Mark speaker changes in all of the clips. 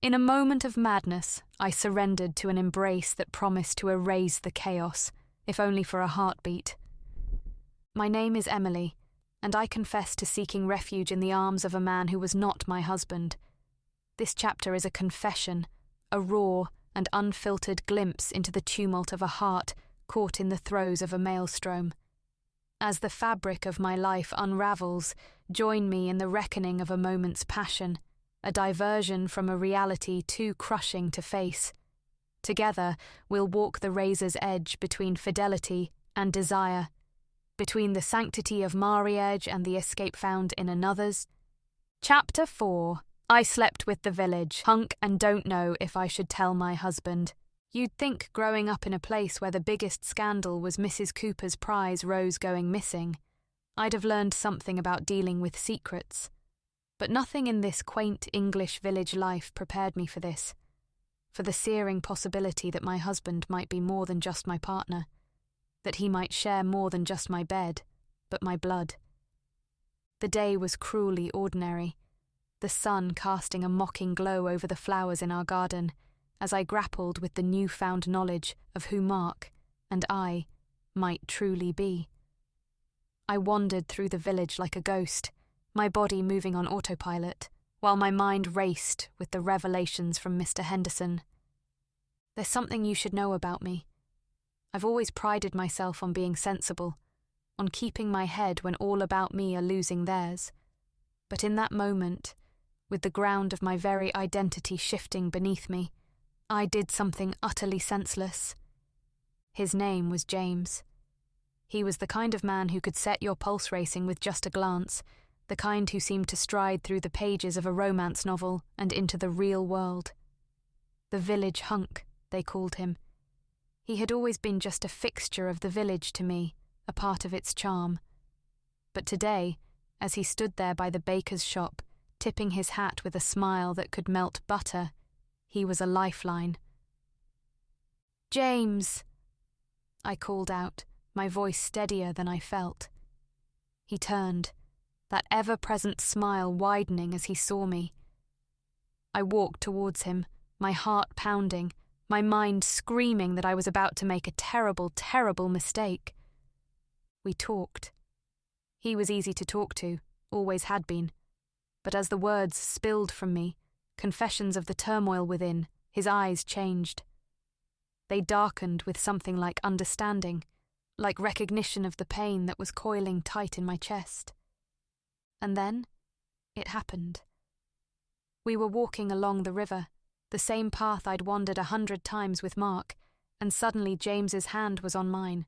Speaker 1: In a moment of madness, I surrendered to an embrace that promised to erase the chaos, if only for a heartbeat. My name is Emily, and I confess to seeking refuge in the arms of a man who was not my husband. This chapter is a confession, a raw and unfiltered glimpse into the tumult of a heart caught in the throes of a maelstrom. As the fabric of my life unravels, join me in the reckoning of a moment's passion, a diversion from a reality too crushing to face. Together, we'll walk the razor's edge between fidelity and desire, between the sanctity of marriage and the escape found in another's. Chapter 4. I slept with the village, Hunk, and don't know if I should tell my husband. You'd think growing up in a place where the biggest scandal was Mrs. Cooper's prize rose going missing, I'd have learned something about dealing with secrets. But nothing in this quaint English village life prepared me for this, for the searing possibility that my husband might be more than just my partner, that he might share more than just my bed, but my blood. The day was cruelly ordinary, the sun casting a mocking glow over the flowers in our garden, as I grappled with the newfound knowledge of who Mark and I might truly be. I wandered through the village like a ghost, my body moving on autopilot, while my mind raced with the revelations from Mr. Henderson. There's something you should know about me. I've always prided myself on being sensible, on keeping my head when all about me are losing theirs. But in that moment, with the ground of my very identity shifting beneath me, I did something utterly senseless. His name was James. He was the kind of man who could set your pulse racing with just a glance, the kind who seemed to stride through the pages of a romance novel and into the real world. The village hunk, they called him. He had always been just a fixture of the village to me, a part of its charm. But today, as he stood there by the baker's shop, tipping his hat with a smile that could melt butter, he was a lifeline. "James!" I called out, my voice steadier than I felt. He turned, that ever-present smile widening as he saw me. I walked towards him, my heart pounding, my mind screaming that I was about to make a terrible, terrible mistake. We talked. He was easy to talk to, always had been. But as the words spilled from me, confessions of the turmoil within, his eyes changed. They darkened with something like understanding, like recognition of the pain that was coiling tight in my chest. And then, it happened. We were walking along the river, the same path I'd wandered 100 times with Mark, and suddenly James's hand was on mine.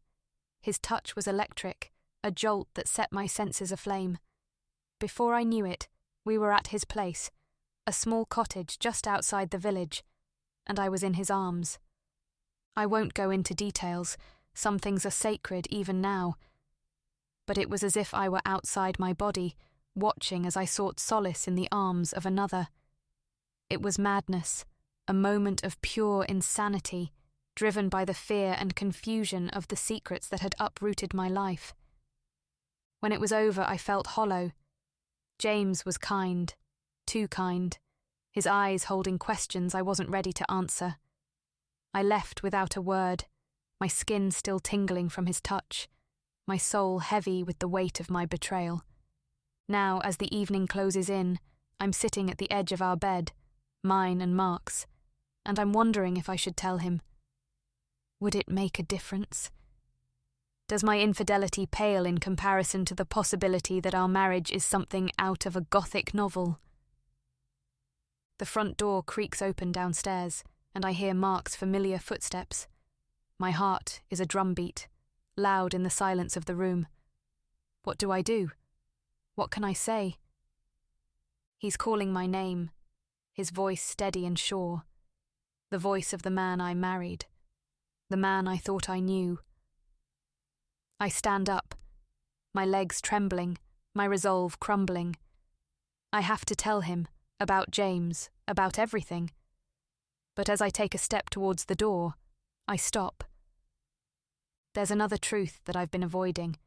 Speaker 1: His touch was electric, a jolt that set my senses aflame. Before I knew it, we were at his place, a small cottage just outside the village, and I was in his arms. I won't go into details, some things are sacred even now, but it was as if I were outside my body, watching as I sought solace in the arms of another. It was madness, a moment of pure insanity, driven by the fear and confusion of the secrets that had uprooted my life. When it was over, I felt hollow. James was kind, too kind, his eyes holding questions I wasn't ready to answer. I left without a word, my skin still tingling from his touch, my soul heavy with the weight of my betrayal. Now, as the evening closes in, I'm sitting at the edge of our bed, mine and Mark's, and I'm wondering if I should tell him. Would it make a difference? Does my infidelity pale in comparison to the possibility that our marriage is something out of a Gothic novel? The front door creaks open downstairs, and I hear Mark's familiar footsteps. My heart is a drumbeat, loud in the silence of the room. What do I do? What can I say? He's calling my name, his voice steady and sure. The voice of the man I married, the man I thought I knew. I stand up, my legs trembling, my resolve crumbling. I have to tell him, about James, about everything. But as I take a step towards the door, I stop. There's another truth that I've been avoiding,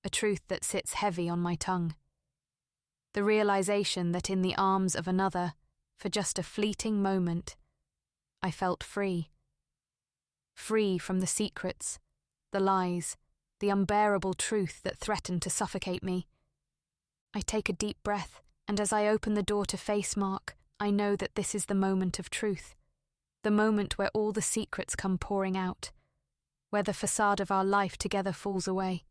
Speaker 1: a truth that sits heavy on my tongue. The realization that in the arms of another, For just a fleeting moment, I felt free. Free from the secrets, the lies, the unbearable truth that threatened to suffocate me. I take a deep breath, and as I open the door to face Mark, I know that this is the moment of truth, the moment where all the secrets come pouring out, where the facade of our life together falls away.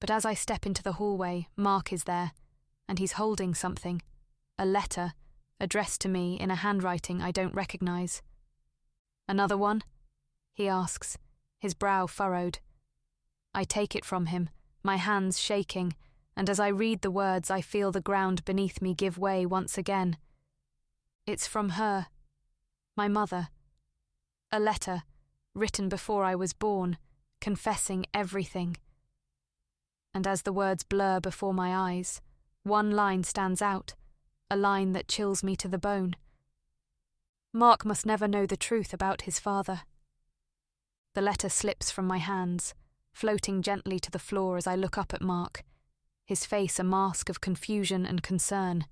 Speaker 1: But as I step into the hallway, Mark is there, and he's holding something, a letter, addressed to me in a handwriting I don't recognize. "Another one?" he asks, his brow furrowed. I take it from him, my hands shaking, and as I read the words I feel the ground beneath me give way once again. It's from her, my mother. A letter, written before I was born, confessing everything. And as the words blur before my eyes, one line stands out, a line that chills me to the bone. Mark must never know the truth about his father. The letter slips from my hands, floating gently to the floor as I look up at Mark, his face a mask of confusion and concern.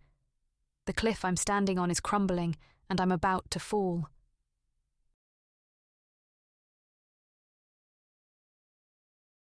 Speaker 1: The cliff I'm standing on is crumbling, and I'm about to fall.